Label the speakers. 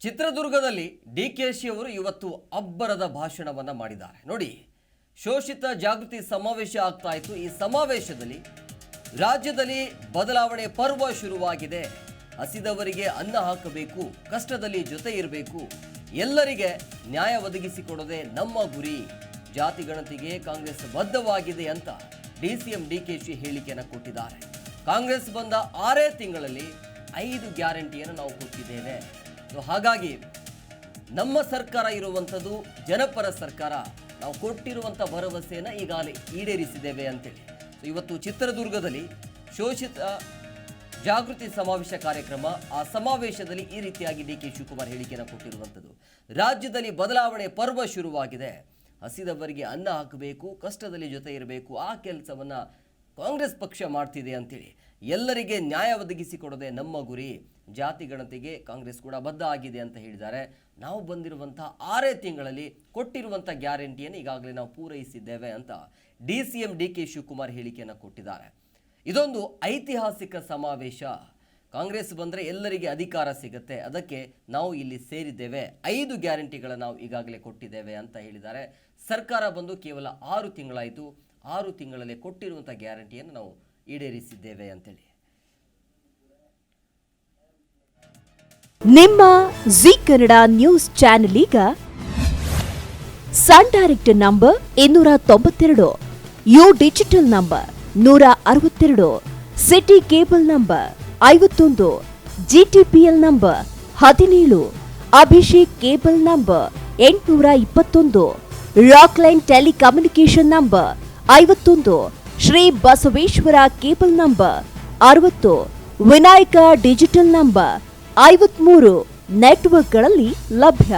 Speaker 1: ಚಿತ್ರದುರ್ಗದಲ್ಲಿ ಡಿಕೆಶಿ ಅವರು ಇವತ್ತು ಅಬ್ಬರದ ಭಾಷಣವನ್ನ ಮಾಡಿದ್ದಾರೆ. ನೋಡಿ, ಶೋಷಿತ ಜಾಗೃತಿ ಸಮಾವೇಶ ಆಗ್ತಾ ಇತ್ತು. ಈ ಸಮಾವೇಶದಲ್ಲಿ ರಾಜ್ಯದಲ್ಲಿ ಬದಲಾವಣೆ ಪರ್ವ ಶುರುವಾಗಿದೆ. ಹಸಿದವರಿಗೆ ಅನ್ನ ಹಾಕಬೇಕು, ಕಷ್ಟದಲ್ಲಿ ಜೊತೆ ಇರಬೇಕು, ಎಲ್ಲರಿಗೆ ನ್ಯಾಯ ಒದಗಿಸಿಕೊಡೋದೇ ನಮ್ಮ ಗುರಿ, ಜಾತಿ ಗಣತಿಗೆ ಕಾಂಗ್ರೆಸ್ ಬದ್ಧವಾಗಿದೆ ಅಂತ ಡಿಸಿಎಂ ಡಿಕೆಶಿ ಹೇಳಿಕೆಯನ್ನು ಕೊಟ್ಟಿದ್ದಾರೆ. ಕಾಂಗ್ರೆಸ್ ಬಂದ 6 ತಿಂಗಳಲ್ಲಿ 5 ಗ್ಯಾರಂಟಿಯನ್ನು ನಾವು ಕೊಟ್ಟಿದ್ದೇವೆ. ಹಾಗಾಗಿ ನಮ್ಮ ಸರ್ಕಾರ ಇರುವಂಥದ್ದು ಜನಪರ ಸರ್ಕಾರ. ನಾವು ಕೊಟ್ಟಿರುವಂಥ ಭರವಸೆಯನ್ನು ಈಗಾಗಲೇ ಈಡೇರಿಸಿದ್ದೇವೆ ಅಂತೇಳಿ ಇವತ್ತು ಚಿತ್ರದುರ್ಗದಲ್ಲಿ ಶೋಷಿತ ಜಾಗೃತಿ ಸಮಾವೇಶ ಕಾರ್ಯಕ್ರಮ, ಆ ಸಮಾವೇಶದಲ್ಲಿ ಈ ರೀತಿಯಾಗಿ ಡಿ.ಕೆ. ಶಿವಕುಮಾರ್ ಹೇಳಿಕೆಯನ್ನು ಕೊಟ್ಟಿರುವಂಥದ್ದು. ರಾಜ್ಯದಲ್ಲಿ ಬದಲಾವಣೆ ಪರ್ವ ಶುರುವಾಗಿದೆ. ಹಸಿದವರಿಗೆ ಅನ್ನ ಹಾಕಬೇಕು, ಕಷ್ಟದಲ್ಲಿ ಜೊತೆ ಇರಬೇಕು, ಆ ಕೆಲಸವನ್ನು ಕಾಂಗ್ರೆಸ್ ಪಕ್ಷ ಮಾಡ್ತಿದೆ ಅಂತೇಳಿ, ಎಲ್ಲರಿಗೆ ನ್ಯಾಯ ಒದಗಿಸಿಕೊಡೋದೇ ನಮ್ಮ ಗುರಿ, ಜಾತಿ ಗಣತಿಗೆ ಕಾಂಗ್ರೆಸ್ ಕೂಡ ಬದ್ಧ ಆಗಿದೆ ಅಂತ ಹೇಳಿದ್ದಾರೆ. ನಾವು ಬಂದಿರುವಂಥ 6 ತಿಂಗಳಲ್ಲಿ ಕೊಟ್ಟಿರುವಂಥ ಗ್ಯಾರಂಟಿಯನ್ನು ಈಗಾಗಲೇ ನಾವು ಪೂರೈಸಿದ್ದೇವೆ ಅಂತ ಡಿ.ಸಿ.ಎಂ ಡಿ.ಕೆ. ಶಿವಕುಮಾರ್ ಹೇಳಿಕೆಯನ್ನು ಕೊಟ್ಟಿದ್ದಾರೆ. ಇದೊಂದು ಐತಿಹಾಸಿಕ ಸಮಾವೇಶ. ಕಾಂಗ್ರೆಸ್ ಬಂದರೆ ಎಲ್ಲರಿಗೆ ಅಧಿಕಾರ ಸಿಗುತ್ತೆ, ಅದಕ್ಕೆ ನಾವು ಇಲ್ಲಿ ಸೇರಿದ್ದೇವೆ. 5 ಗ್ಯಾರಂಟಿಗಳನ್ನು ನಾವು ಈಗಾಗಲೇ ಕೊಟ್ಟಿದ್ದೇವೆ ಅಂತ ಹೇಳಿದ್ದಾರೆ. ಸರ್ಕಾರ ಬಂದು ಕೇವಲ 6 ತಿಂಗಳಾಯಿತು. 6 ತಿಂಗಳಲ್ಲಿ ಕೊಟ್ಟಿರುವಂಥ ಗ್ಯಾರಂಟಿಯನ್ನು ನಾವು ಈಡೇರಿಸಿದ್ದೇವೆ ಅಂತೇಳಿ.
Speaker 2: ನಿಮ್ಮ ಜಿ ಕನ್ನಡ ನ್ಯೂಸ್ ಚಾನೆಲ್ ಈಗ Sun Direct number 292, U digital number 162, City cable number 51, GTPL number 17, Abhishek cable number 821, Rockline telecommunication number 51, Shri Basaveshwara cable number 60, Vinayaka digital number 53 ನೆಟ್ವರ್ಕ್ಗಳಲ್ಲಿ ಲಭ್ಯ.